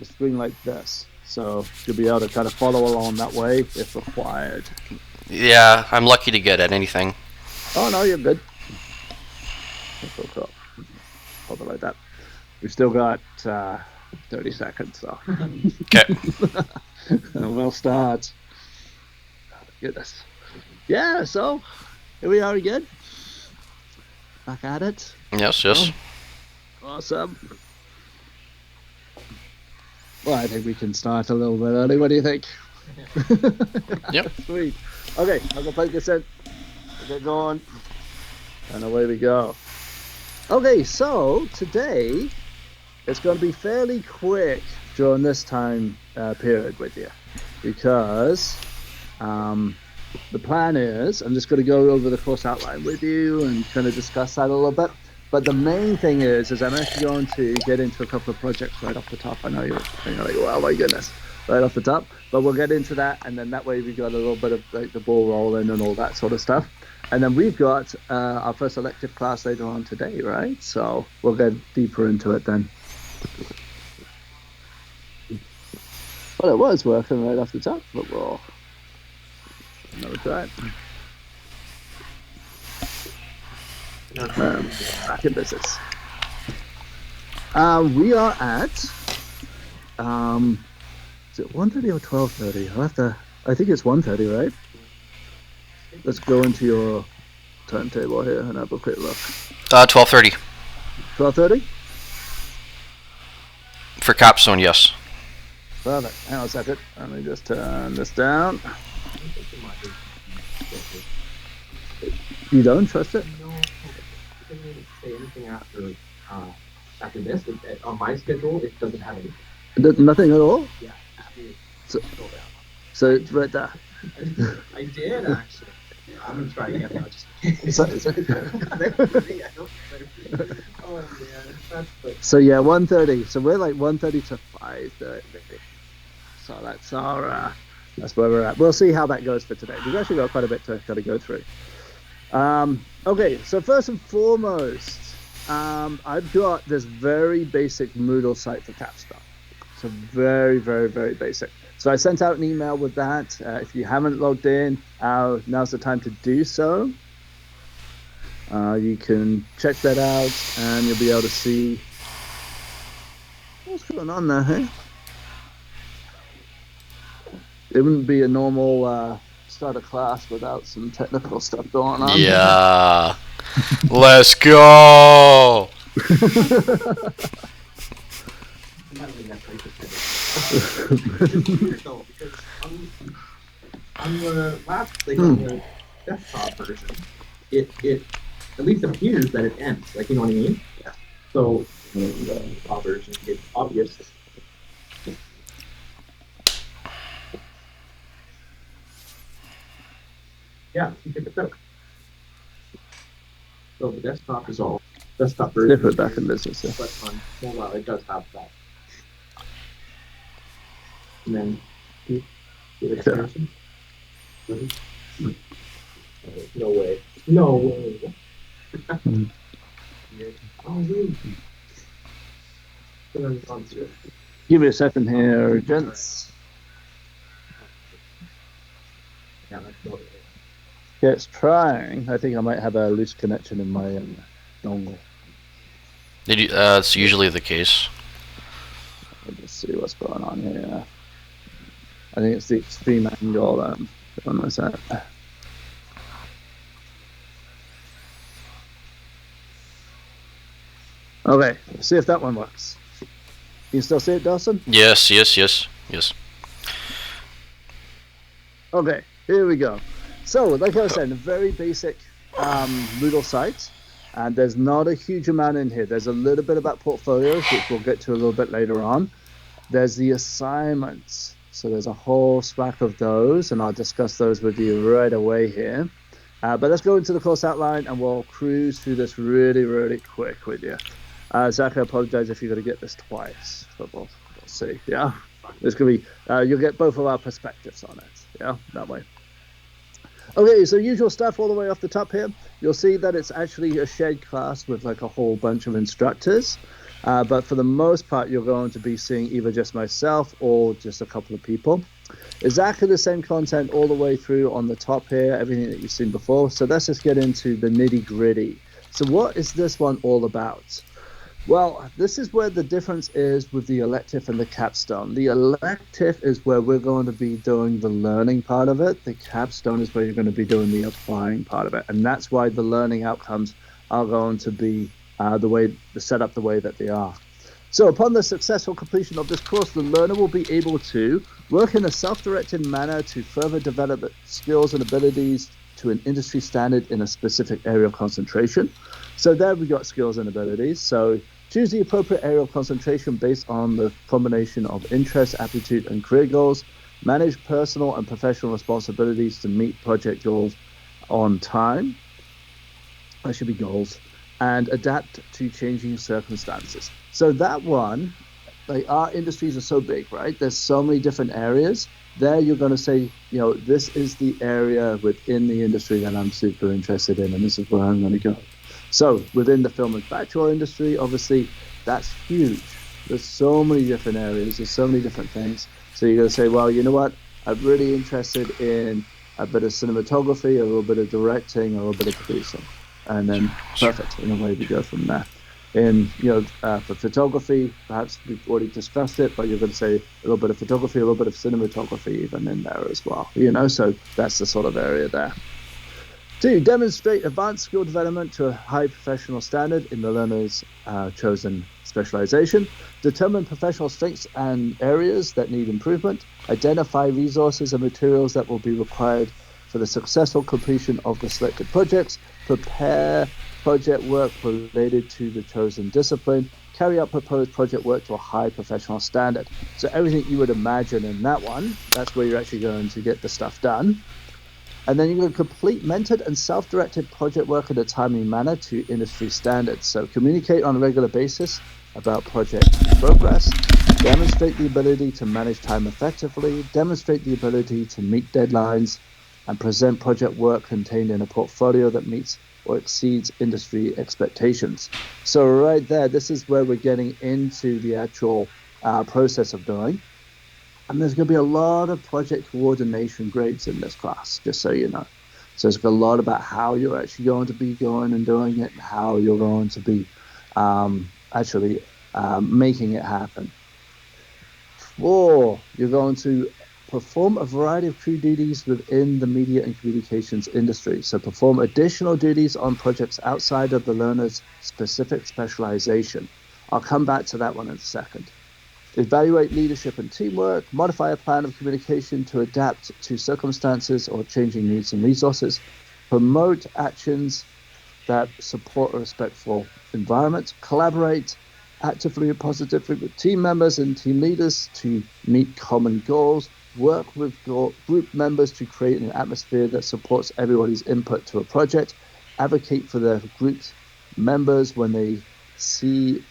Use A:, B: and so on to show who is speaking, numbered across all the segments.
A: the screen like this. So you'll be able to kind of follow along that way if required.
B: Yeah, I'm lucky to get at anything.
A: Oh, no, you're good. Cool. Hold it like that. We've still got 30 seconds, so.
B: Okay.
A: And we'll start. Oh, goodness. Yeah, so here we are again. Back at it.
B: Yes.
A: Awesome. Well, I think we can start a little bit early. What do you think?
B: Yep.
A: Sweet. Okay, I'm gonna plug this in. We'll get going. And away we go. Okay, so today it's going to be fairly quick during this time period with you, because the plan is I'm just going to go over the course outline with you and kind of discuss that a little bit. But the main thing is I'm actually going to get into a couple of projects right off the top. I know you're like, oh my goodness, right off the top. But we'll get into that, and then that way we've got a little bit of like the ball rolling and all that sort of stuff. And then we've got our first elective class later on today, right? So we'll get deeper into it then. Well, it was working right off the top, but we'll another try. Back in business. We are at is it 1:30 or 12:30? I think it's 1:30, right? Let's go into your timetable here and have a quick look.
B: 12:30
A: 12:30?
B: for Capstone. Yes.
A: Perfect. Hang on a second. Let me just turn this down. You don't trust it?
C: No, I didn't say anything after this. On my schedule, it doesn't have anything.
A: Nothing at all?
C: Yeah.
A: So it's right there.
C: I did actually. I'm gonna try again now. Oh man, that's the.
A: So yeah, 1:30. So we're like 1:30 to 5:30. So that's our that's where we're at. We'll see how that goes for today. We've actually got quite a bit to kind of go through. Okay, so first and foremost, I've got this very basic Moodle site for Capstone. So very, very, very basic. So I sent out an email with that. If you haven't logged in, now's the time to do so. You can check that out, and you'll be able to see what's going on there. Hey, it wouldn't be a normal start a class without some technical stuff going on.
B: Yeah. Let's go.
C: Because on the last, like on the desktop version, it at least appears that it ends. Like, you know what I mean? Yeah. So the desktop version, it's obvious. Yeah, you check this out. So the desktop is all desktop version.
A: Put it back in business. Yeah.
C: But on mobile, it does have that. And then the extension. No way. No way. Oh, really?
A: Give me a second here, gents.
C: Yeah, that's about it.
A: Yeah, it's trying. I think I might have a loose connection in my dongle.
B: It's usually the case.
A: Let's just see what's going on here. I think it's the extreme angle on my set. Okay, let's see if that one works. You still see it, Dawson?
B: Yes.
A: Okay, here we go. So, like I was saying, a very basic Moodle site, and there's not a huge amount in here. There's a little bit about portfolios, which we'll get to a little bit later on. There's the assignments. So there's a whole stack of those, and I'll discuss those with you right away here. But let's go into the course outline, and we'll cruise through this really, really quick with you. Zach, I apologize if you're going to get this twice, but we'll see. Yeah, it's going to be you'll get both of our perspectives on it. Yeah, that way. Okay, so usual stuff all the way off the top here. You'll see that it's actually a shared class with like a whole bunch of instructors. But for the most part, you're going to be seeing either just myself or just a couple of people. Exactly the same content all the way through on the top here, everything that you've seen before. So let's just get into the nitty gritty. So what is this one all about? Well, this is where the difference is with the elective and the capstone. The elective is where we're going to be doing the learning part of it. The capstone is where you're going to be doing the applying part of it. And that's why the learning outcomes are going to be set up the way that they are. So upon the successful completion of this course, the learner will be able to work in a self-directed manner to further develop skills and abilities to an industry standard in a specific area of concentration. So there we got skills and abilities. So choose the appropriate area of concentration based on the combination of interest, aptitude, and career goals. Manage personal and professional responsibilities to meet project goals on time. That should be goals. And adapt to changing circumstances. So that one, like our industries are so big, right? There's so many different areas. There you're going to say, this is the area within the industry that I'm super interested in, and this is where I'm going to go. So within the film and factual industry, obviously, that's huge. There's so many different areas. There's so many different things. So you're going to say, well, you know what? I'm really interested in a bit of cinematography, a little bit of directing, a little bit of producing. And then perfect, in a way we go from there. And for photography, perhaps we've already discussed it, but you're going to say a little bit of photography, a little bit of cinematography even in there as well. So that's the sort of area there. 2, demonstrate advanced skill development to a high professional standard in the learner's chosen specialization. Determine professional strengths and areas that need improvement. Identify resources and materials that will be required for the successful completion of the selected projects. Prepare project work related to the chosen discipline. Carry out proposed project work to a high professional standard. So everything you would imagine in that one, that's where you're actually going to get the stuff done. And then you're going to complete mentored and self-directed project work in a timely manner to industry standards. So communicate on a regular basis about project progress. Demonstrate the ability to manage time effectively. Demonstrate the ability to meet deadlines. And present project work contained in a portfolio that meets or exceeds industry expectations. So right there, this is where we're getting into the actual process of doing. And there's going to be a lot of project coordination grades in this class, just so you know. So it's a lot about how you're actually going to be going and doing it, and how you're going to be making it happen. 4, you're going to perform a variety of crew duties within the media and communications industry. So perform additional duties on projects outside of the learner's specific specialization. I'll come back to that one in a second. Evaluate leadership and teamwork. Modify a plan of communication to adapt to circumstances or changing needs and resources. Promote actions that support a respectful environment. Collaborate actively and positively with team members and team leaders to meet common goals. Work with group members to create an atmosphere that supports everybody's input to a project. Advocate for their group's members when you see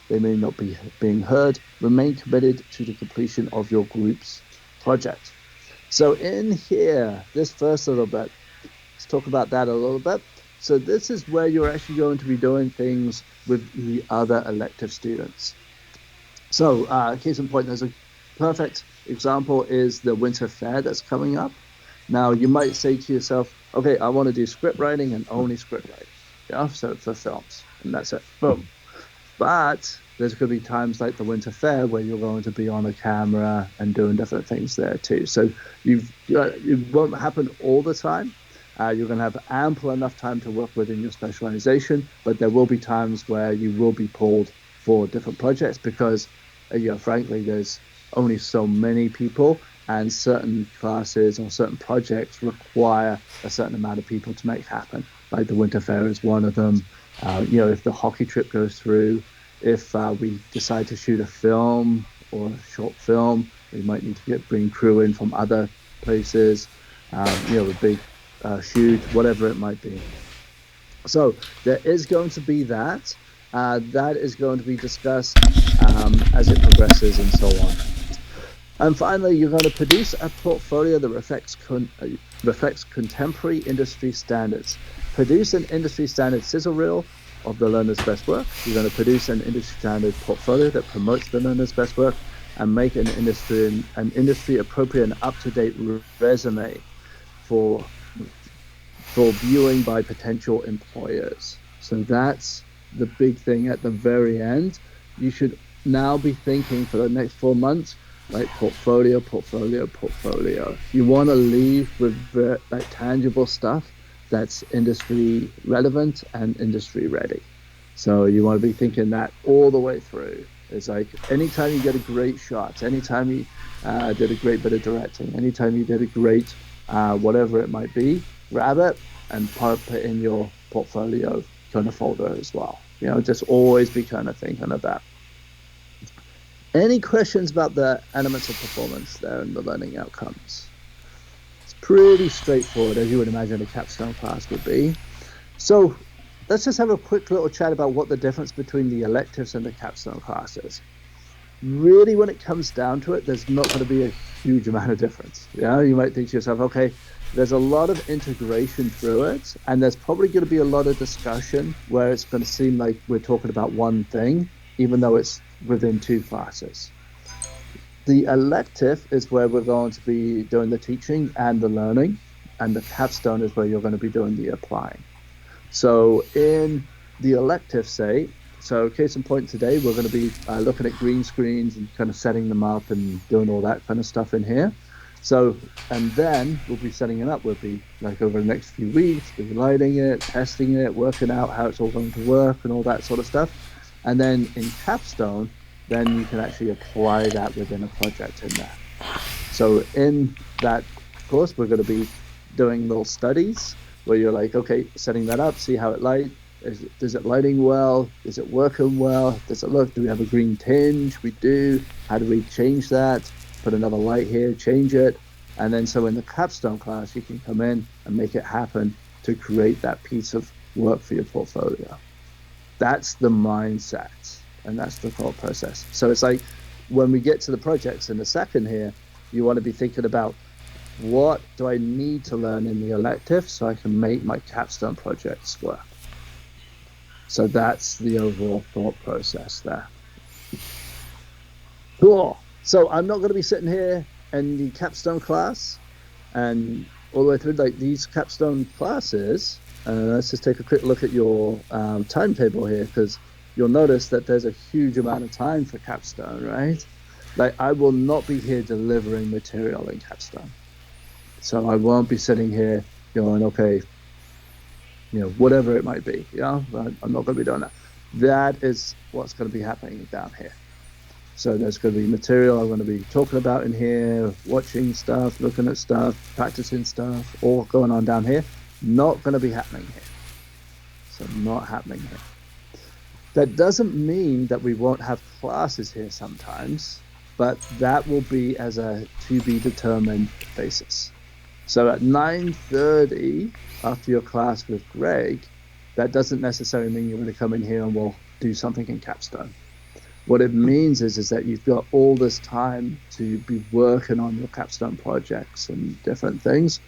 A: they may not be being heard. Remain committed to the completion of your group's project. So in here, this first little bit, let's talk about that a little bit. So this is where you're actually going to be doing things with the other elective students. So case in point, there's a perfect example is the winter fair that's coming up. Now you might say to yourself, okay, I want to do script writing and only script writing, so for films, and that's it, boom. But there's going to be times like the winter fair where you're going to be on a camera and doing different things there too. So it won't happen all the time. You're going to have ample enough time to work within your specialization, but there will be times where you will be pulled for different projects because, frankly, there's only so many people, and certain classes or certain projects require a certain amount of people to make happen. Like the winter fair is one of them. If the hockey trip goes through, if we decide to shoot a film or a short film, we might need to bring crew in from other places, a big shoot, whatever it might be. So there is going to be that. That is going to be discussed as it progresses and so on. And finally, you're going to produce a portfolio that reflects contemporary industry standards. Produce an industry standard sizzle reel of the learner's best work. You're going to produce an industry standard portfolio that promotes the learner's best work, and make an industry appropriate and up-to-date resume for viewing by potential employers. So that's the big thing at the very end. You should now be thinking for the next 4 months, like portfolio. You want to leave with like tangible stuff that's industry relevant and industry ready. So you want to be thinking that all the way through. It's like anytime you get a great shot, anytime you did a great bit of directing, anytime you did a great whatever it might be, grab it and put it in your portfolio kind of folder as well. Just always be kind of thinking of that. Any questions about the elements of performance there and the learning outcomes? It's pretty straightforward, as you would imagine a capstone class would be. So let's just have a quick little chat about what the difference between the electives and the capstone classes. Really, when it comes down to it, there's not going to be a huge amount of difference. You might think to yourself, okay, there's a lot of integration through it, and there's probably going to be a lot of discussion where it's going to seem like we're talking about one thing, even though it's within 2 classes. The elective is where we're going to be doing the teaching and the learning, and the capstone is where you're going to be doing the applying. So in the elective, so case in point today, we're going to be looking at green screens and kind of setting them up and doing all that kind of stuff in here. So, and then we'll be setting it up. We'll be like over the next few weeks, we'll be lighting it, testing it, working out how it's all going to work and all that sort of stuff. And then in Capstone, then you can actually apply that within a project in there. So in that course, we're going to be doing little studies where you're like, okay, setting that up, see how it lights. Is it lighting well? Is it working well? Does it look? Do we have a green tinge? We do. How do we change that? Put another light here, change it. And then so in the capstone class, you can come in and make it happen to create that piece of work for your portfolio. That's the mindset, and that's the thought process. So it's like when we get to the projects in the second here, you want to be thinking about what do I need to learn in the elective so I can make my capstone projects work. So that's the overall thought process there. Cool. So I'm not going to be sitting here in the capstone class and all the way through like these capstone classes. Let's just take a quick look at your timetable here, because you'll notice that there's a huge amount of time for capstone, right? Like I will not be here delivering material in capstone. So I won't be sitting here going, okay, whatever it might be, I'm not going to be doing that. That is what's going to be happening down here. So there's going to be material I'm going to be talking about in here, watching stuff, looking at stuff, practicing stuff, all going on down here. Not going to be happening here. So not happening here. That doesn't mean that we won't have classes here sometimes, but that will be as a to be determined basis. So at 9:30 after your class with Greg, that doesn't necessarily mean you're going to come in here and we'll do something in Capstone. What it means is that you've got all this time to be working on your capstone projects and different things,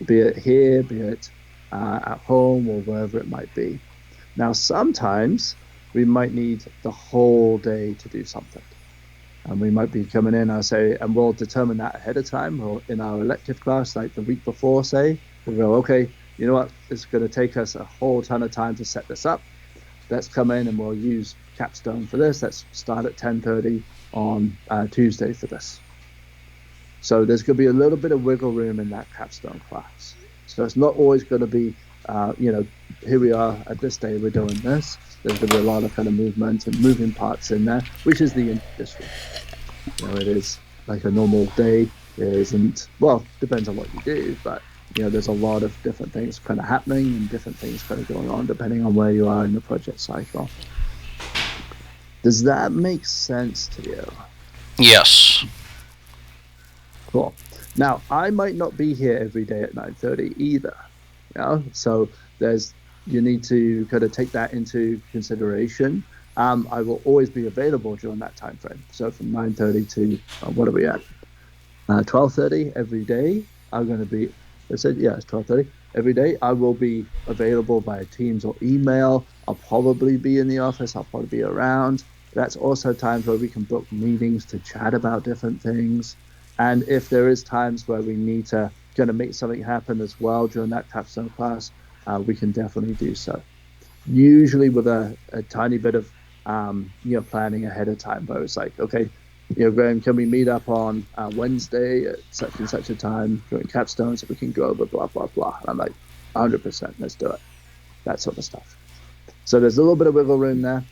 A: be it here, be it at home or wherever it might be. Now, sometimes we might need the whole day to do something. And we might be coming in, and we'll determine that ahead of time, or in our elective class, like the week before, we'll go, okay, you know what, it's going to take us a whole ton of time to set this up. Let's come in and we'll use Capstone for this. Let's start at 10:30 on Tuesday for this. So there's going to be a little bit of wiggle room in that Capstone class. So it's not always going to be, here we are at this day, we're doing this. There's going to be a lot of kind of movement and moving parts in there, which is the industry. It is like a normal day. It isn't, well, depends on what you do, but there's a lot of different things kind of happening and different things kind of going on depending on where you are in the project cycle. Does that make sense to you?
B: Yes.
A: Cool. Now, I might not be here every day at 9:30 either. So you need to kind of take that into consideration. I will always be available during that time frame. So from 9:30 to what are we at? 12:30 every day. I'm going to be. I said, yeah, it's 12:30. every day. I will be available via Teams or email. I'll probably be in the office. I'll probably be around. That's also times where we can book meetings to chat about different things. And if there is times where we need to kind of make something happen as well during that capstone class, we can definitely do so. Usually with a tiny bit of planning ahead of time, where it's like, okay, Graham, can we meet up on Wednesday at such and such a time during capstone so we can go over blah blah blah. And I'm like, 100%, let's do it. That sort of stuff. So there's a little bit of wiggle room there.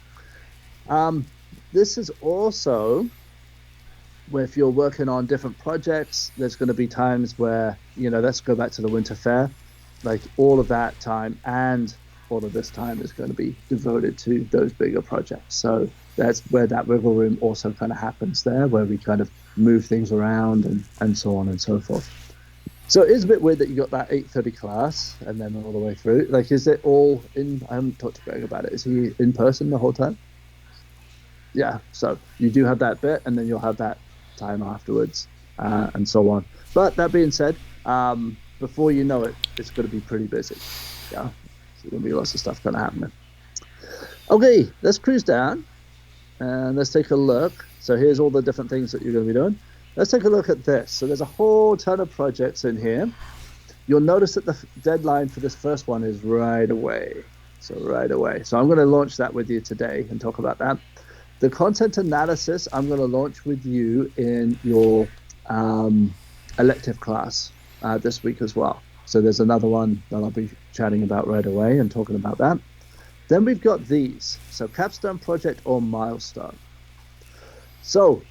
A: This is also where if you're working on different projects, there's going to be times where, let's go back to the winter fair, like all of that time and all of this time is going to be devoted to those bigger projects. So that's where that wiggle room also kind of happens there, where we kind of move things around and so on and so forth. So it is a bit weird that you got that 8:30 class and then all the way through. Like, is it all in? I haven't talked to Greg about it. Is he in person the whole time? Yeah. So you do have that bit, and then you'll have that time afterwards, and so on. But that being said, before you know it, it's going to be pretty busy. Yeah. So there's going to be lots of stuff kind of happening. Okay, let's cruise down, and let's take a look. So here's all the different things that you're going to be doing. Let's take a look at this. So there's a whole ton of projects in here. You'll notice that the deadline for this first one is right away. So right away. So I'm going to launch that with you today and talk about that. The content analysis, I'm going to launch with you in your elective class this week as well. So there's another one that I'll be chatting about right away and talking about that. Then we've got these. So capstone project or milestone. So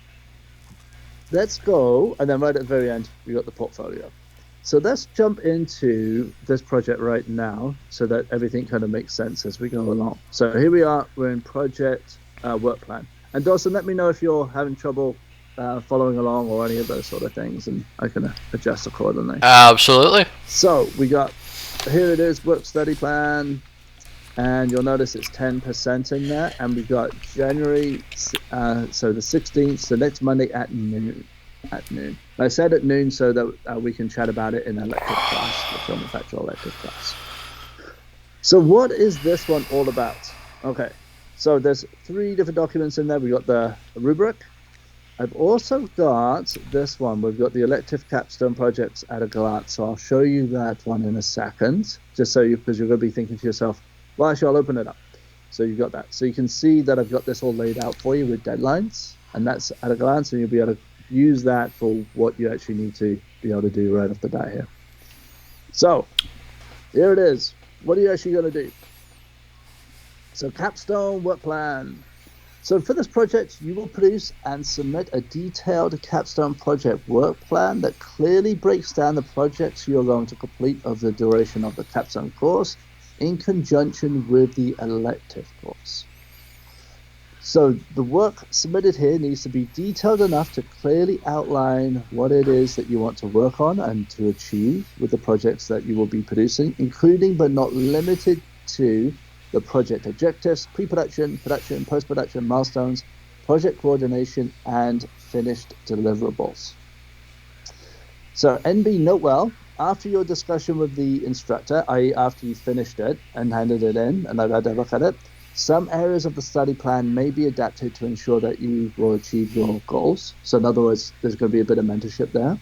A: let's go, and then right at the very end, we got the portfolio. So let's jump into this project right now so that everything kind of makes sense as we go along. So here we are, we're in project work plan. And Dawson, let me know if you're having trouble following along or any of those sort of things, and I can adjust accordingly.
B: Absolutely.
A: So we got, here it is, work study plan. And you'll notice it's 10% in there. And we've got January, so the 16th, so next Monday at noon. I said at noon so that we can chat about it in elective class, the film manufacturer elective class. So what is this one all about? Okay, so there's 3 different documents in there. We've got the rubric. I've also got this one. We've got the elective capstone projects at a glance. So I'll show you that one in a second, just so because you're going to be thinking to yourself, well, actually, I'll open it up. So you've got that. So you can see that I've got this all laid out for you with deadlines, and that's at a glance, and you'll be able to use that for what you actually need to be able to do right off the bat here. So here it is. What are you actually going to do? So capstone work plan. So for this project, you will produce and submit a detailed capstone project work plan that clearly breaks down the projects you're going to complete over the duration of the capstone course, in conjunction with the elective course. So the work submitted here needs to be detailed enough to clearly outline what it is that you want to work on and to achieve with the projects that you will be producing, including but not limited to the project objectives, pre-production, production, post-production, milestones, project coordination, and finished deliverables. So NB, note well, after your discussion with the instructor, i.e. after you finished it and handed it in and I've had a look at it, some areas of the study plan may be adapted to ensure that you will achieve your goals. So in other words, there's going to be a bit of mentorship there.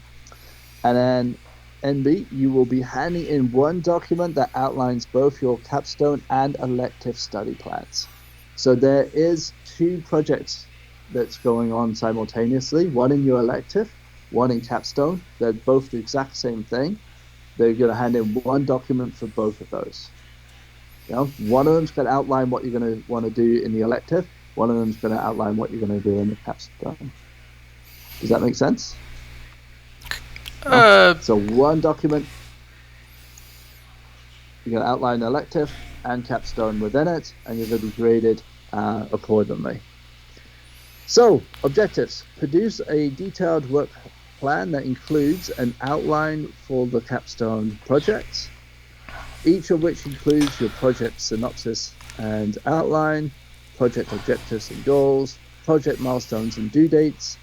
A: And then NB, you will be handing in one document that outlines both your capstone and elective study plans. So there is 2 projects that's going on simultaneously, one in your elective, one in capstone. They're both the exact same thing. They're going to hand in one document for both of those. One of them's going to outline what you're going to want to do in the elective. One of them's going to outline what you're going to do in the capstone. Does that make sense? So one document, you're going to outline the elective and capstone within it, and you're going to be graded accordingly. So, objectives. Produce a detailed work plan that includes an outline for the capstone project, each of which includes your project synopsis and outline, project objectives and goals, project milestones and due dates,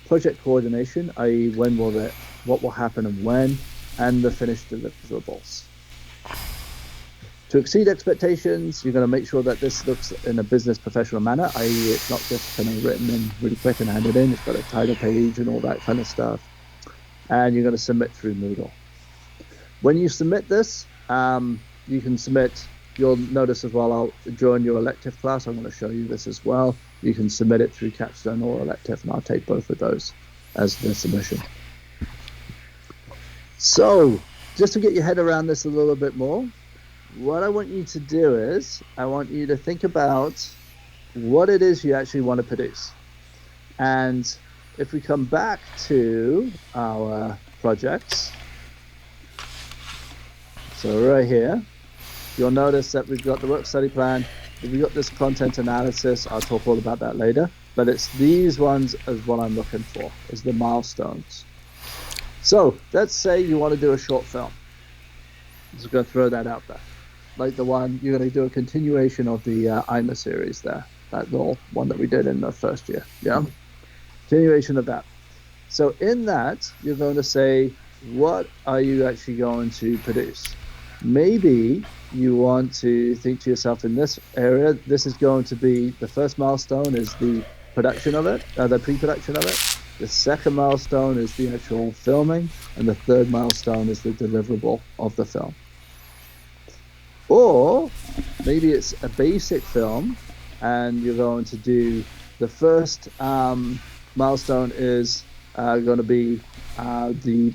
A: project coordination, i.e. what will happen and when, and the finished deliverables. To exceed expectations, you're going to make sure that this looks in a business professional manner, i.e. it's not just kind of written in really quick and handed in. It's got a title page and all that kind of stuff. And you're going to submit through Moodle. When you submit this, you can submit, you'll notice as well, I'll join your elective class. I'm going to show you this as well. You can submit it through Capstone or elective, and I'll take both of those as the submission. So just to get your head around this a little bit more, what I want you to do is I want you to think about what it is you actually want to produce. And if we come back to our projects, so right here, you'll notice that we've got the work study plan, we've got this content analysis. I'll talk all about that later, but it's these ones as what I'm looking for, is the milestones. So let's say you want to do a short film. I'm just going to throw that out there. Like the one, you're going to do a continuation of the IMA series there, that little one that we did in the first year. Yeah, continuation of that. So in that, you're going to say, what are you actually going to produce? Maybe you want to think to yourself, in this area, this is going to be, the first milestone is the production of it, the pre-production of it. The second milestone is the actual filming, and the third milestone is the deliverable of the film. Or maybe it's a basic film, and you're going to do the first milestone is going to be the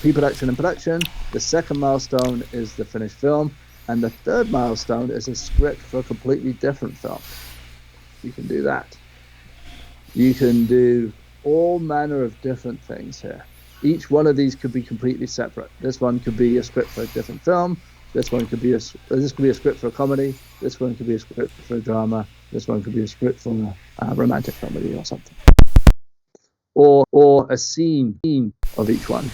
A: pre-production and production. The second milestone is the finished film, and the third milestone is a script for a completely different film. You can do that. You can do all manner of different things here. Each one of these could be completely separate. This one could be a script for a different film. This one could be a script for a comedy. This one could be a script for a drama. This one could be a script for a romantic comedy or something. Or a scene of each one,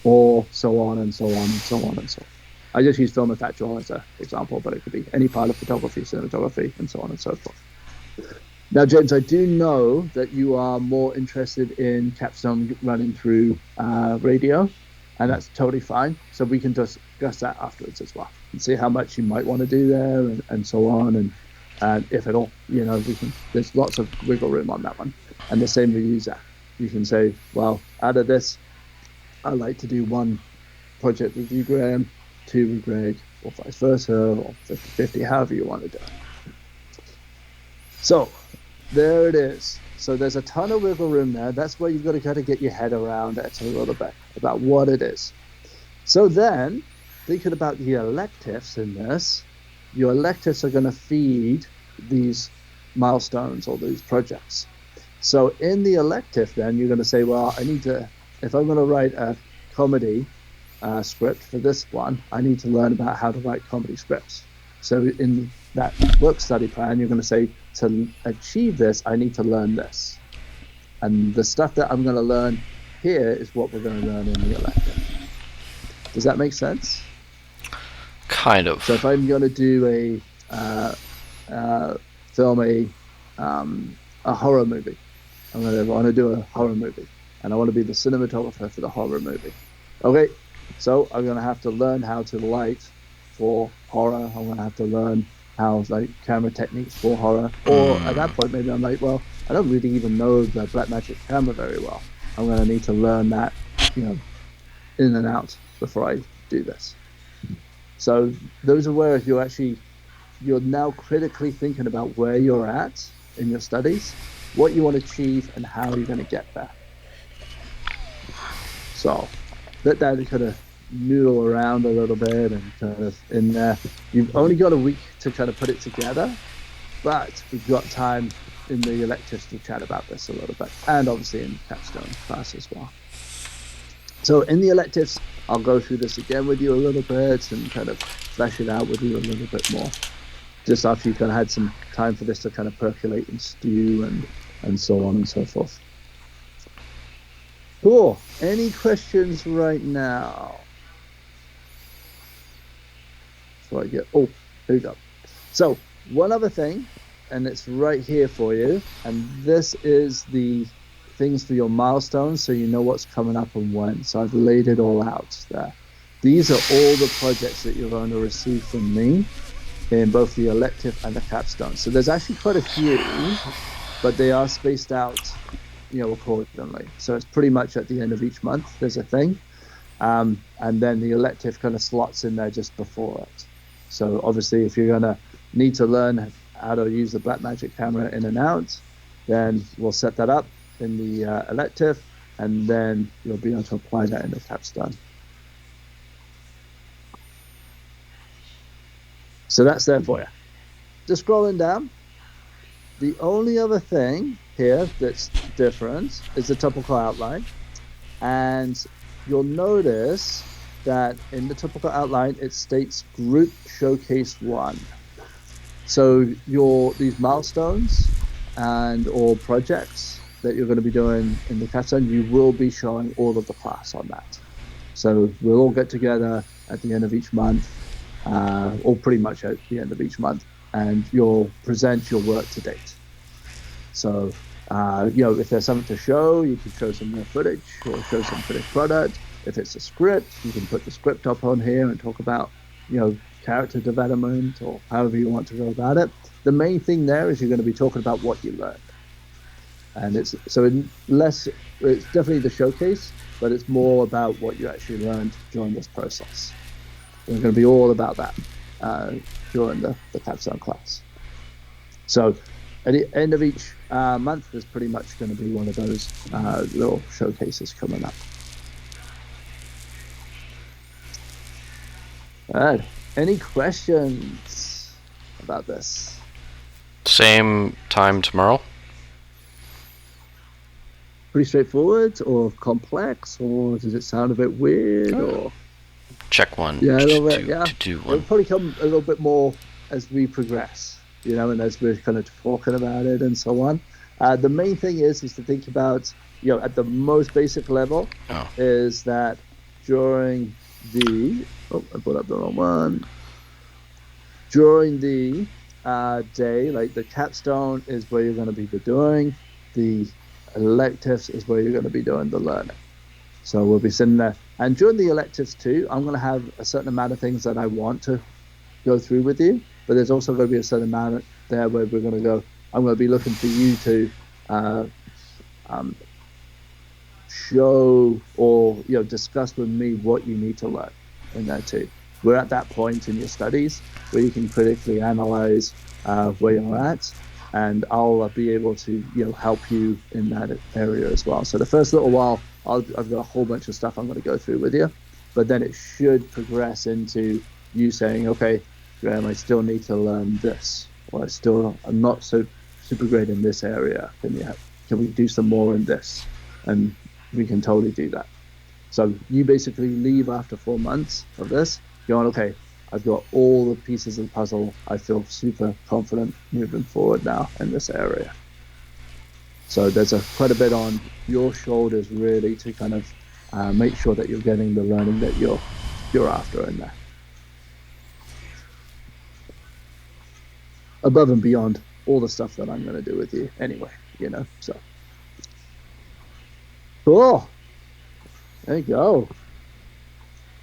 A: or so on and so on and so on and so on. I just use film effect as an example, but it could be any part of photography, cinematography, and so on and so forth. Now, James, I do know that you are more interested in Capstone running through radio, and that's totally fine. So we can discuss that afterwards as well, and see how much you might want to do there, and so on, and if at all, there's lots of wiggle room on that one. And the same with user. You can say, well, out of this, I like to do one project with you, Graham, two with Greg, or vice versa, or 50-50, however you want to do it. So there it is. So there's a ton of wiggle room there. That's where you've got to kind of get your head around it a little bit about what it is. So then, thinking about the electives in this, your electives are going to feed these milestones or these projects. So in the elective, then you're going to say, well, if I'm going to write a comedy script for this one, I need to learn about how to write comedy scripts. So in that work study plan, you're going to say, to achieve this, I need to learn this. And the stuff that I'm going to learn here is what we're going to learn in the elective. Does that make sense?
B: Kind of.
A: So if I'm going to do film a horror movie, I want to do a horror movie, and I want to be the cinematographer for the horror movie. Okay, so I'm going to have to learn how to light for horror. I'm going to have to learn how camera techniques for horror. Or at that point, maybe I'm like, well, I don't really even know the Blackmagic camera very well. I'm going to need to learn that, in and out before I do this. So those are where you're now critically thinking about where you're at in your studies, what you want to achieve, and how you're going to get there. So let that kind of noodle around a little bit, and kind of in there. You've only got a week to kind of put it together, but we've got time in the electives to chat about this a little bit, and obviously in Capstone class as well. So in the electives, I'll go through this again with you a little bit and kind of flesh it out with you a little bit more, just after you've kind of had some time for this to kind of percolate and stew and so on and so forth. Cool. Any questions right now? So here we go. So one other thing, and it's right here for you, and this is the things for your milestones, so you know what's coming up and when. So I've laid it all out there. these are all the projects that you're going to receive from me in both the elective and the capstone. So there's actually quite a few, but they are spaced out, accordingly. So it's pretty much at the end of each month, there's a thing. And then the elective kind of slots in there just before it. So obviously, if you're going to need to learn how to use the Blackmagic camera in and out, then we'll set that up in the elective, and then you'll be able to apply that in the capstone. So that's there for you. Just scrolling down. The only other thing here that's different is the topical outline. And you'll notice that in the topical outline, it states Group Showcase 1. So these milestones and or projects that you're going to be doing in the capstone, you will be showing all of the class on that. So we'll all get together at the end of each month, or pretty much at the end of each month, and you'll present your work to date. So, if there's something to show, you can show some more footage or show some finished product. If it's a script, you can put the script up on here and talk about, character development or however you want to go about it. The main thing there is you're going to be talking about what you learned. And it's definitely the showcase, but it's more about what you actually learned during this process. We're going to be all about that during the capstone class. So at the end of each month, there's pretty much going to be one of those little showcases coming up. All right. Any questions about this?
B: Same time tomorrow?
A: Pretty straightforward or complex, or does it sound a bit weird? Or
B: check one.
A: Yeah, a little bit. Yeah,
B: to do one.
A: It'll probably come a little bit more as we progress, and as we're kind of talking about it and so on. The main thing is to think about, at the most basic level, is that during the I put up the wrong one. During the day, like the capstone is where you're going to be doing the electives is where you're going to be doing the learning. So we'll be sitting there, and during the electives too, I'm going to have a certain amount of things that I want to go through with you, but there's also going to be a certain amount there where we're going to go. I'm going to be looking for you to show or discuss with me what you need to learn in there too. We're at that point in your studies where you can critically analyze where you're at, and I'll be able to help you in that area as well. So the first little while, I've got a whole bunch of stuff I'm going to go through with you, but then it should progress into you saying, okay, Graham, I still need to learn this, or I'm not so super great in this area. Can we do some more in this? And we can totally do that. So you basically leave after 4 months of this going, okay, I've got all the pieces of the puzzle. I feel super confident moving forward now in this area. So there's quite a bit on your shoulders really to kind of make sure that you're getting the learning that you're after in there. Above and beyond all the stuff that I'm going to do with you anyway, so. Cool. There you go.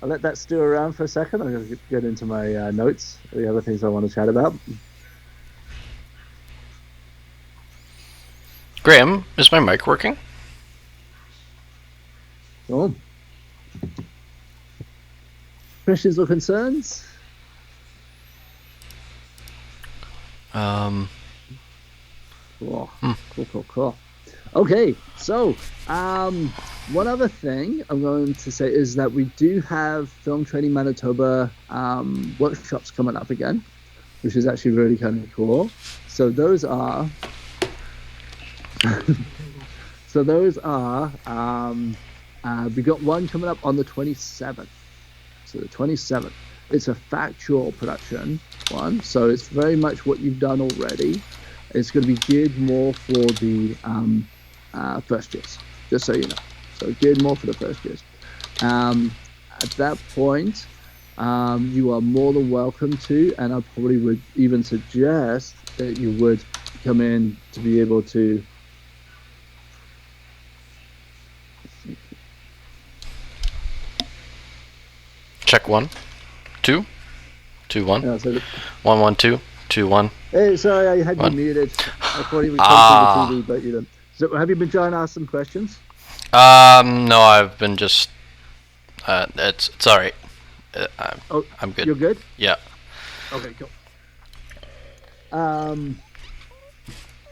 A: I'll let that stew around for a second. I'm going to get into my notes, the other things I want to chat about.
B: Graham, is my mic working?
A: Cool. Questions or concerns? Cool. Okay, so one other thing I'm going to say is that we do have Film Training Manitoba workshops coming up again, which is actually really kind of cool. So those are we got one coming up on the 27th. So the 27th, it's a factual production one, so it's very much what you've done already. It's going to be geared more for the first years, just so you know. So geared more for the first years. At that point, you are more than welcome to, and I probably would even suggest that you would come in to be able to
B: check 1, 2, 2, 1,
A: Yeah, so
B: 1, 1, 2, 2, 1.
A: hey, sorry, I had you
B: What?
A: muted. I thought you would come
B: Ah.
A: through the TV, but you didn't. So, have you been trying to ask some questions?
B: No, I've been just. It's all right.
A: Oh,
B: I'm good.
A: you're good.
B: Yeah.
A: Okay, cool.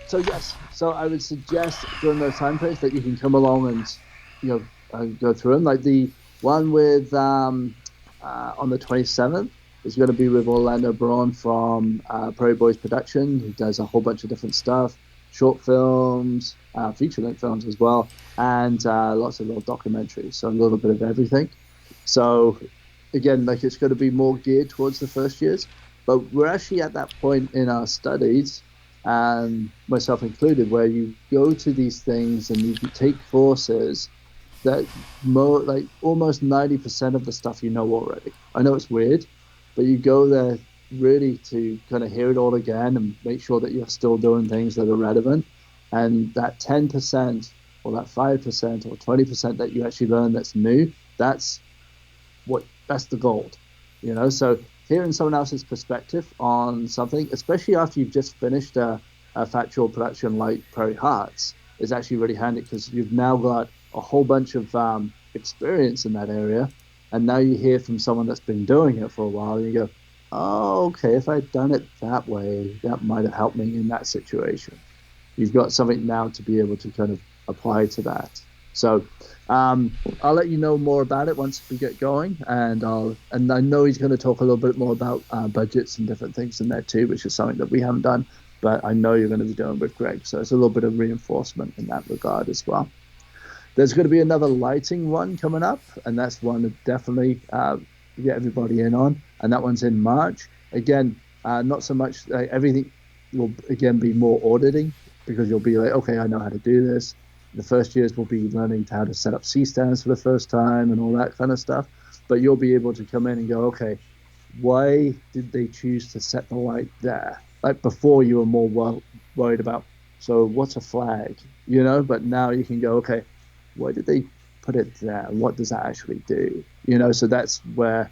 A: So yes, so I would suggest during those time frames that you can come along and go through them. Like the one with on the 27th is going to be with Orlando Braun from Prairie Boys Production. He does a whole bunch of different stuff, short films, feature length films as well, and lots of little documentaries. So a little bit of everything. So again, like it's going to be more geared towards the first years, but we're actually at that point in our studies, and myself included, where you go to these things and you take courses that like almost 90% of the stuff you know already. I know it's weird, but you go there really to kind of hear it all again and make sure that you're still doing things that are relevant. And that 10% or that 5% or 20% that you actually learn that's new, that's the gold, So hearing someone else's perspective on something, especially after you've just finished a factual production like Prairie Hearts, is actually really handy because you've now got a whole bunch of experience in that area, and now you hear from someone that's been doing it for a while, and you go, "Oh, okay, if I'd done it that way, that might have helped me in that situation." You've got something now to be able to kind of apply to that. So I'll let you know more about it once we get going, and I know he's going to talk a little bit more about budgets and different things in there too, which is something that we haven't done, but I know you're going to be doing with Greg, so it's a little bit of reinforcement in that regard as well. There's going to be another lighting one coming up, and that's one that definitely get everybody in on, and that one's in March. Again, not so much everything will again be more auditing because you'll be like, okay, I know how to do this. The first years will be learning how to set up C-stands for the first time and all that kind of stuff. But you'll be able to come in and go, okay, why did they choose to set the light there? Like before, you were more worried about, so what's a flag, But now you can go, okay, why did they put it there? What does that actually do? So that's where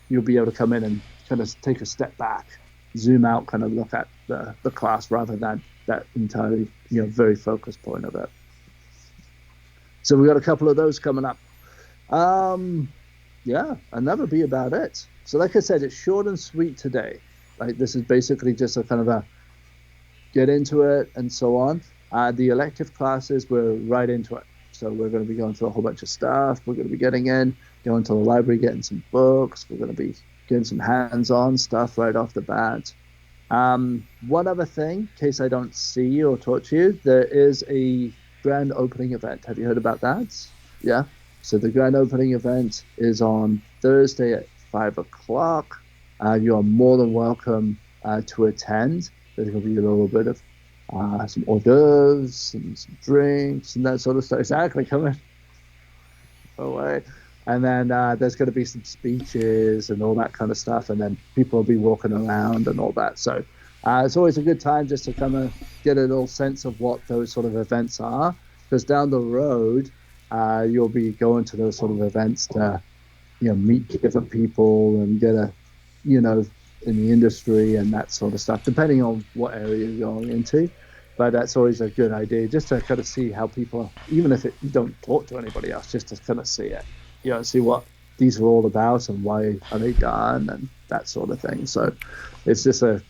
A: you'll be able to come in and kind of take a step back, zoom out, kind of look at the class rather than that entirely, very focused point of it. So we got a couple of those coming up. Yeah, and that would be about it. So like I said, it's short and sweet today. Like this is basically just a kind of a get into it and so on. The elective classes, we're right into it. So we're going to be going through a whole bunch of stuff. We're going to be getting in, going to the library, getting some books. We're going to be getting some hands-on stuff right off the bat. One other thing, in case I don't see you or talk to you, there is a grand opening event. Have you heard about that? Yeah. So the grand opening event is on Thursday at 5:00. You are more than welcome to attend. There's going to be a little bit of some hors d'oeuvres and some drinks and that sort of stuff. Exactly, coming away. And then there's going to be some speeches and all that kind of stuff. And then people will be walking around and all that. So it's always a good time just to kind of get a little sense of what those sort of events are. Because down the road, you'll be going to those sort of events to, meet different people and get in the industry and that sort of stuff, depending on what area you're going into. But that's always a good idea, just to kind of see how people, even if you don't talk to anybody else, just to kind of see it, see what these are all about and why are they done and that sort of thing. So it's just look,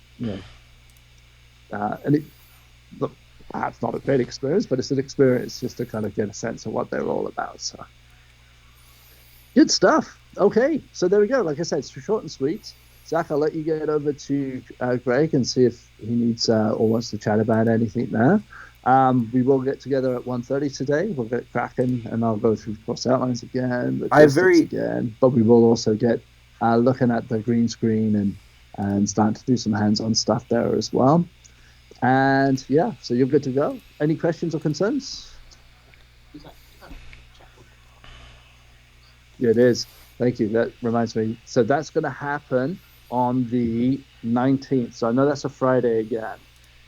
A: perhaps not a great experience, but it's an experience just to kind of get a sense of what they're all about. So good stuff. Okay, so there we go. Like I said, it's short and sweet. Zach, I'll let you get over to Greg and see if he needs or wants to chat about anything there. We will get together at 1:30 today. We'll get cracking, and I'll go through cross outlines again, logistics again. But we will also get looking at the green screen and starting to do some hands-on stuff there as well. And yeah, so you're good to go. Any questions or concerns? Yeah, it is. Thank you. That reminds me. So that's going to happen on the 19th. So I know that's a Friday again.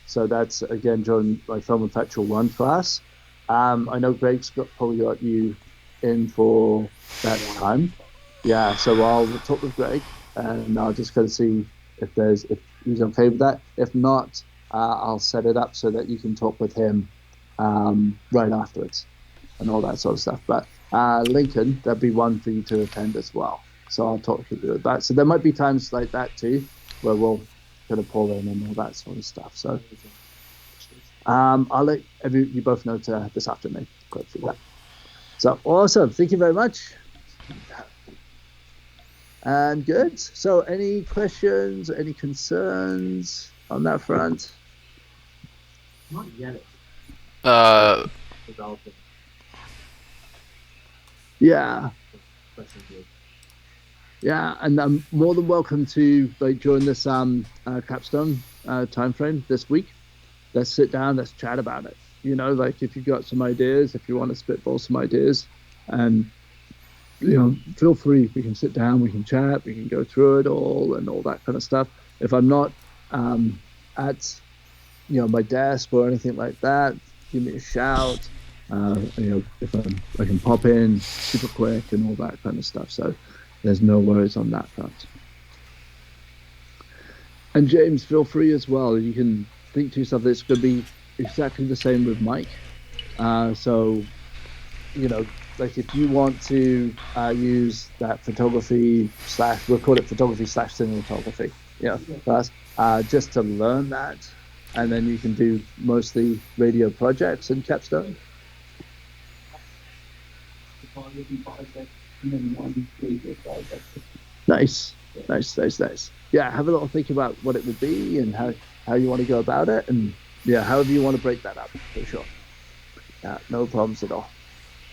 A: So that's again during my Film and Factual 1 class. I know Greg's probably got you in for that time. yeah, so I'll talk with Greg, and I'll just kind of see if he's okay with that. If not, I'll set it up so that you can talk with him right afterwards and all that sort of stuff. But Lincoln, there'd be one for you to attend as well. So I'll talk to you about that. So there might be times like that too, where we'll kind of pull in and all that sort of stuff. So I'll let you both know this afternoon. Go through that. So awesome. Thank you very much. And good. So any questions, any concerns on that front?
C: Not yet.
B: Uh,
C: Developing
A: Yeah.
C: questions here.
A: Yeah, and I'm more than welcome to like during this capstone time frame this week. Let's sit down, let's chat about it. You know, like if you've got some ideas, if you want to spitball some ideas, and feel free. We can sit down, we can chat, we can go through it all and all that kind of stuff. If I'm not at my desk or anything like that, give me a shout. If I can pop in super quick and all that kind of stuff. So there's no worries on that front. And James, feel free as well. You can think to yourself that it's going to be exactly the same with Mike. So, like if you want to use that photography slash, we'll call it photography slash cinematography, class, just to learn that. And then you can do mostly radio projects in Capstone. Nice. Yeah, have a little think about what it would be and how you want to go about it, and yeah, however you want to break that up for sure. Yeah, no problems at all.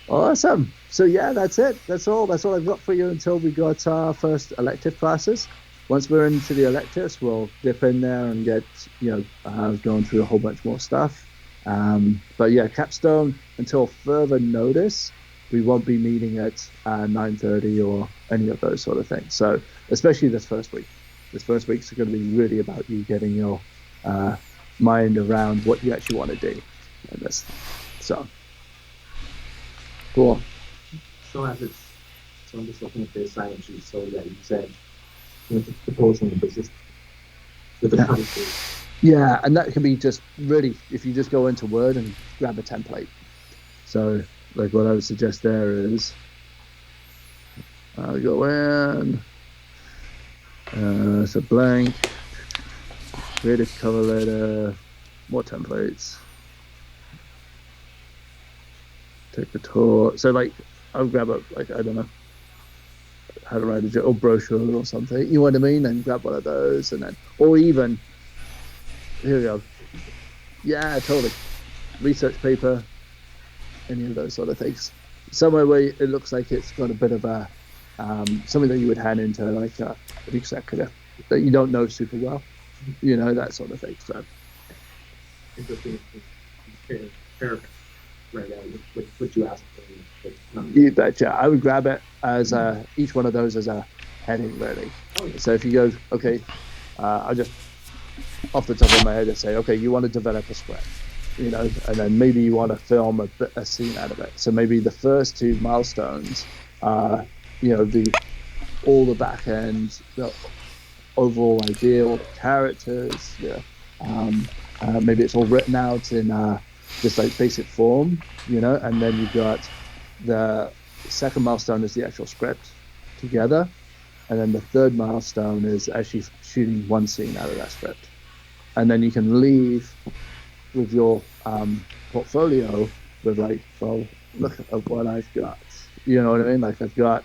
A: Awesome. So yeah, that's it. That's all I've got for you until we got our first elective classes. Once we're into the electives, we'll dip in there and get going through a whole bunch more stuff. But yeah, Capstone, until further notice, we won't be meeting at 9:30 or any of those sort of things. So especially this first week. This first week's going to be really about you getting your mind around what you actually want to do in this. So cool.
C: So I'm just looking at the assignment sheet. So yeah, you said with the proposal of business with the cover sheet.
A: Yeah, and that can be just really if you just go into Word and grab a template. So like what I would suggest there is I'll go in, so blank, create a cover letter, more templates, take the tour. So like I'll grab I don't know how to write a joke or brochure or something. You know what I mean? And grab one of those, and then or even here we go. Yeah, totally. Research paper, any of those sort of things. Somewhere where it looks like it's got a bit of a something that you would hand into like an executive that you don't know super well, that sort of thing. So
C: interesting paragraph right now what you asked for.
A: You betcha. I would grab it as each one of those as a heading really. Oh, yeah. So if you go, okay, I'll just off the top of my head just say, okay, you want to develop a script, and then maybe you want to film a scene out of it. So maybe the first two milestones are, all the back end, the overall idea, all the characters. Maybe it's all written out in just like basic form, and then you've got the second milestone is the actual script together, and then the third milestone is actually shooting one scene out of that script, and then you can leave with your portfolio with like, well, look at what I've got. You know what I mean? Like I've got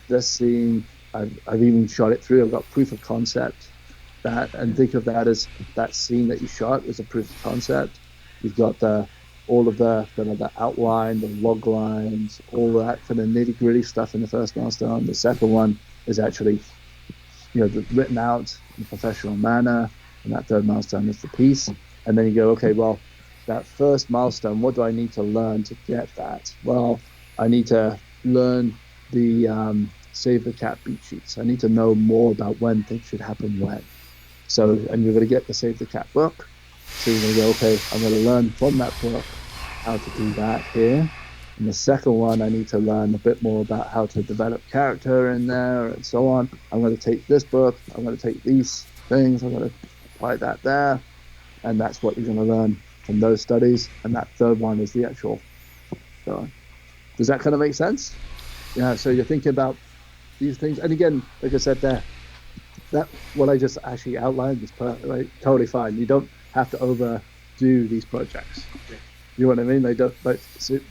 A: this scene. I've even shot it through. I've got proof of concept. And think of that as that scene that you shot as a proof of concept. You've got all of the outline, the log lines, all that kind of nitty gritty stuff in the first milestone. The second one is actually, written out in a professional manner, and that third milestone is the piece. And then you go, okay, well, that first milestone, what do I need to learn to get that? Well, I need to learn the save the cat beat sheets. I need to know more about when things should happen when. So, and you're going to get the Save the Cat book. So you're going to go, okay, I'm going to learn from that book how to do that here. In the second one, I need to learn a bit more about how to develop character in there and so on. I'm going to take this book. I'm going to take these things. I'm going to apply that there. And that's what you're going to learn from those studies. And that third one is the actual. So, does that kind of make sense? Yeah. So you're thinking about these things. And again, like I said there, that what I just actually outlined is totally fine. You don't have to overdo these projects. You know what I mean? They don't. Like,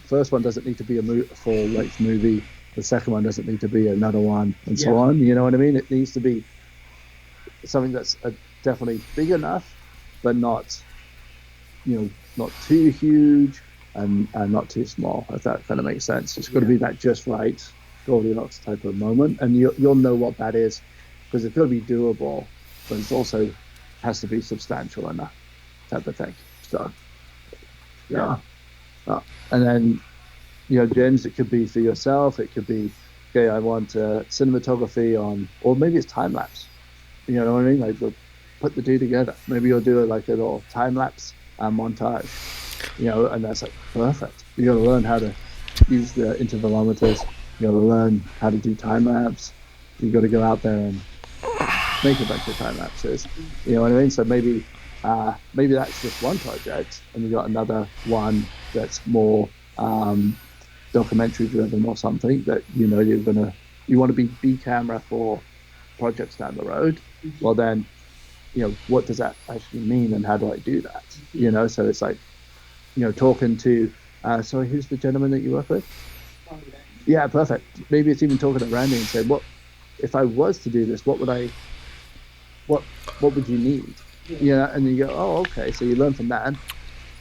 A: first one doesn't need to be a full length movie. The second one doesn't need to be another one, and so on. You know what I mean? It needs to be something that's definitely big enough, but not, not too huge and not too small. If that kind of makes sense, it's got to be that just right Goldilocks type of moment, and you'll know what that is, because it's got to be doable, but it also has to be substantial enough, type of thing. So, yeah. And then, James, it could be for yourself. It could be, okay, I want cinematography on, or maybe it's time lapse. You know what I mean? Like, we'll put the two together. Maybe you'll do it like a little time lapse montage. And that's like perfect. You got to learn how to use the intervalometers. You got to learn how to do time lapse. You got to go out there and make a bunch of time lapses. You know what I mean? So maybe that's just one project, and you got another one that's more documentary driven or something that you want to be B camera for projects down the road. Well, then, what does that actually mean, and how do I do that? So it's like, talking to sorry, who's the gentleman that you work with? Yeah, perfect. Maybe it's even talking to Randy and saying, what if I was to do this, what would you need? And then you go, oh, okay. So you learn from that,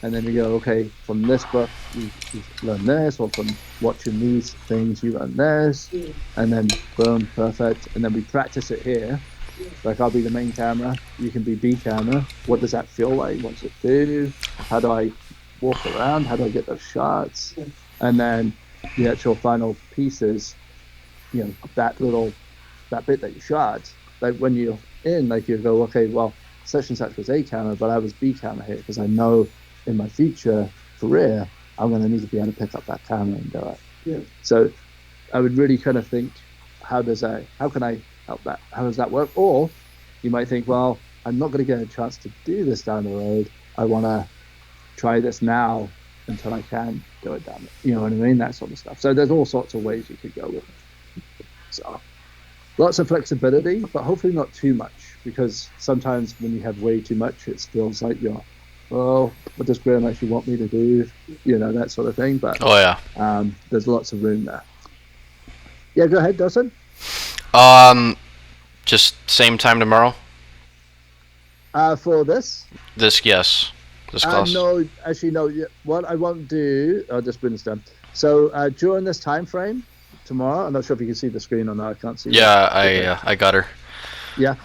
A: and then you go, okay, from this book you learn this, or from watching these things you learn this, and then boom, perfect. And then we practice it here. Like, I'll be the main camera, you can be B camera. What does that feel like? What's it do? How do I walk around? How do I get those shots? And then the actual final pieces, that bit that you shot, like when you're in, like you go, okay, well, such and such was A camera, but I was B camera here, because I know in my future career I'm going to need to be able to pick up that camera and do it. Yeah. So I would really kind of think, how can I help that? How does that work? Or you might think, well, I'm not going to get a chance to do this down the road. I want to try this now until I can do it down. You know what I mean? That sort of stuff. So there's all sorts of ways you could go with it. So lots of flexibility, but hopefully not too much, because sometimes when you have way too much, it feels like you're, what does Graham actually want me to do? That sort of thing. But there's lots of room there. Yeah, go ahead, Dawson.
B: Just same time tomorrow?
A: For this?
B: This class?
A: No, actually, no. What I won't do, I'll just bring this down. So during this time frame, tomorrow, I'm not sure if you can see the screen or not. I can't see.
B: Yeah, I got her.
A: Yeah.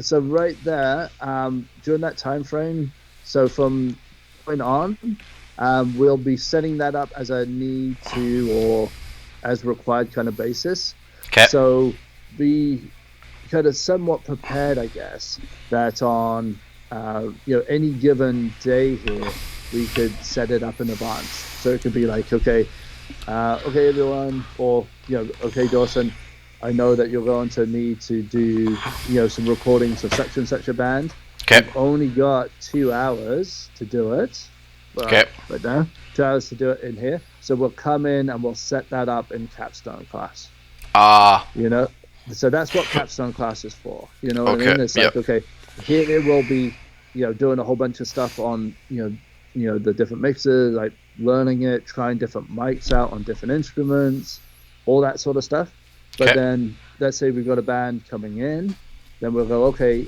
A: So right there, during that time frame, so from point on, we'll be setting that up as a need to or as required kind of basis.
B: Okay.
A: So be kind of somewhat prepared, I guess, that on any given day here, we could set it up in advance. So it could be like, okay, everyone, or okay, Dawson, I know that you're going to need to do some recordings of such and such a band.
B: Okay.
A: We've only got 2 hours to do it.
B: Okay.
A: But no, 2 hours to do it in here. So we'll come in and we'll set that up in Capstone class. So that's what Capstone class is for. You know what I mean? It's like, okay, here we'll be, doing a whole bunch of stuff on, the different mixers, like learning it, trying different mics out on different instruments, all that sort of stuff. But then let's say we've got a band coming in, then we'll go, okay,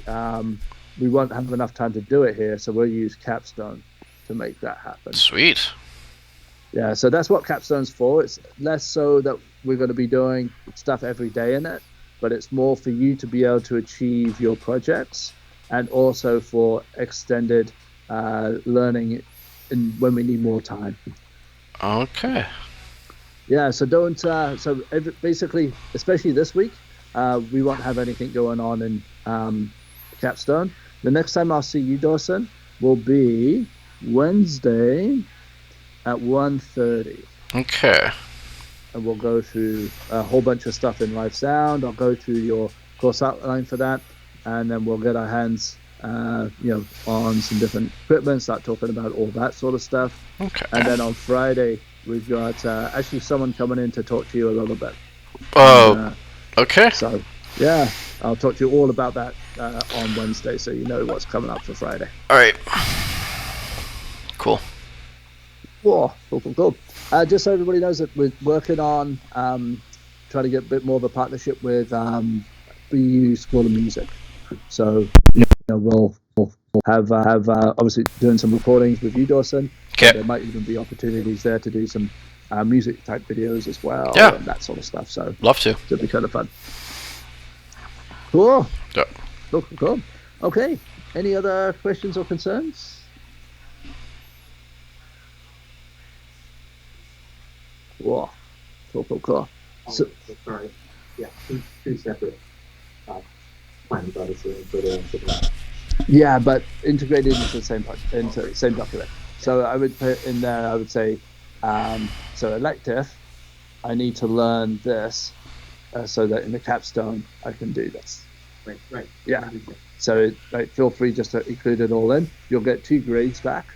A: we won't have enough time to do it here, so we'll use Capstone to make that happen.
B: Sweet.
A: Yeah, so that's what Capstone's for. It's less so that we're going to be doing stuff every day in it, but it's more for you to be able to achieve your projects, and also for extended learning when we need more time.
B: Okay.
A: Yeah, so basically, especially this week, we won't have anything going on in Capstone. The next time I'll see you, Dawson, will be Wednesday at 1:30.
B: Okay.
A: and we'll go through a whole bunch of stuff in live sound. I'll go through your course outline for that, and then we'll get our hands, on some different equipment, start talking about all that sort of stuff.
B: Okay.
A: And then on Friday, we've got actually someone coming in to talk to you a little bit.
B: Oh.
A: And,
B: Okay.
A: So, yeah, I'll talk to you all about that on Wednesday, so you know what's coming up for Friday.
B: All right. Cool.
A: Whoa, cool. Just so everybody knows that we're working on trying to get a bit more of a partnership with BU School of Music. So, we'll have obviously doing some recordings with you, Dawson.
B: Okay.
A: There might even be opportunities there to do some music type videos as well,
B: Yeah.
A: and that sort of stuff. So,
B: Love to.
A: it'll be kind of fun. Cool.
B: Yeah.
A: Cool. Okay. Any other questions or concerns? Cool. So,
C: Sorry. Yeah, two separate plans, obviously, for the
A: yeah, but integrated into the same document. So I would put in there. I would say, so elective. I need to learn this, so that in the capstone I can do this.
C: Right.
A: Yeah. So feel free just to include it all in. You'll get 2 grades back,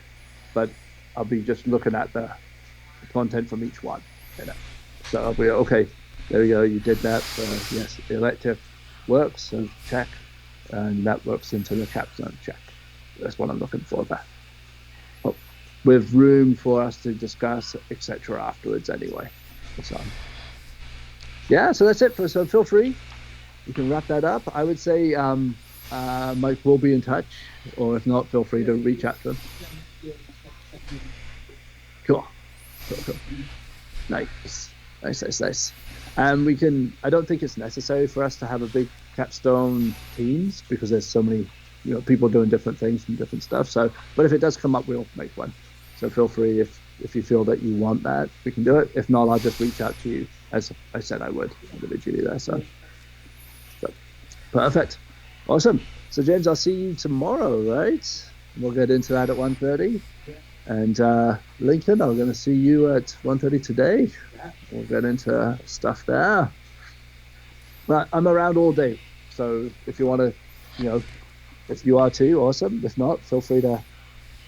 A: but I'll be just looking at the content from each one. So I'll be okay. There we go. You did that. Yes, elective works. So check, and that works into the capstone. Check. That's what I'm looking for there. With room for us to discuss, etc. afterwards, anyway. So yeah. So that's it. So feel free. You can wrap that up. I would say Mike will be in touch, or if not, feel free to reach out to him. Cool. Nice. And we can. I don't think it's necessary for us to have a big capstone teams because there's so many, people doing different things and different stuff. So, but if it does come up, we'll make one. So feel free if you feel that you want that, we can do it. If not, I'll just reach out to you as I said I would individually there. So perfect, awesome. So James, I'll see you tomorrow, right? We'll get into that at 1:30. And Lincoln, I'm going to see you at 1:30 today. We'll get into stuff there. But I'm around all day. So if you want to, if you are too, awesome. If not, feel free to.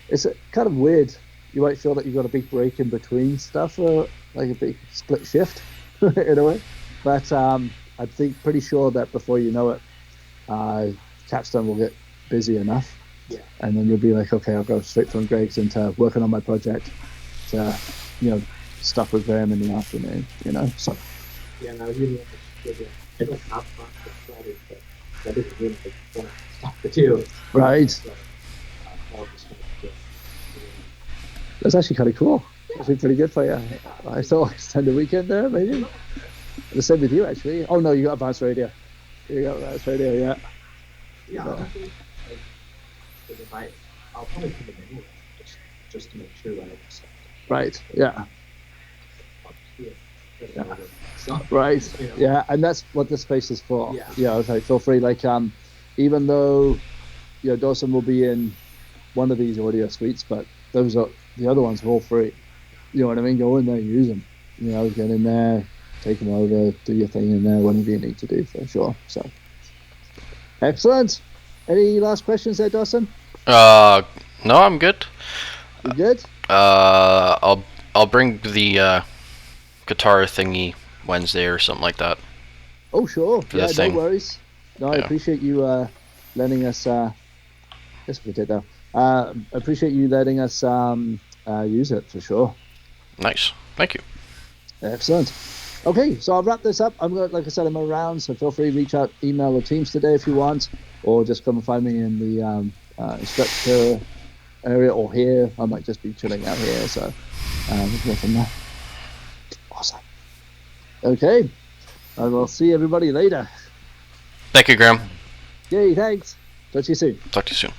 A: It's kind of weird. You might feel that you've got a big break in between stuff, or like a big split shift in a way. But I think pretty sure that before you know it, Capstone will get busy enough.
C: Yeah.
A: And then you'll be like, okay, I'll go straight from Greg's into working on my project to, stuff with Graham in the afternoon, so.
C: Yeah, and I really I don't have fun with Friday, but that is really fun stuff to do.
A: Right.
C: So, I'll just
A: That's actually kind of cool. Actually pretty good for you. I thought extend the weekend there, maybe. The same with you, actually. Oh, no, you got advanced radio. Yeah.
C: Yeah, actually, I'll probably come in anyway, just to make sure that I just.
A: Right, yeah.
C: Yeah.
A: Right, yeah, and that's what this space is for.
C: Yeah.
A: Okay, feel free. Even though, Dawson will be in one of these audio suites, but the other ones are all free. You know what I mean? Go in there, use them. Get in there, take them over, do your thing in there, whatever you need to do for sure. So, excellent. Any last questions there, Dawson?
B: No, I'm good.
A: You good?
B: I'll bring the guitar thingy Wednesday or something like that.
A: Oh, sure.
B: For the thing.
A: No worries. No, I appreciate you letting us. Yes, we did though. Appreciate you letting us use it for sure.
B: Nice. Thank you.
A: Excellent. Okay, so I'll wrap this up. Like I said, I'm around, so feel free to reach out, email or Teams today if you want, or just come and find me in the instructor area or here. I might just be chilling out here, so we'll go from there. Awesome. Okay, I will see everybody later.
B: Thank you, Graham.
A: Yay, thanks. Talk to you soon.
B: Talk to you soon.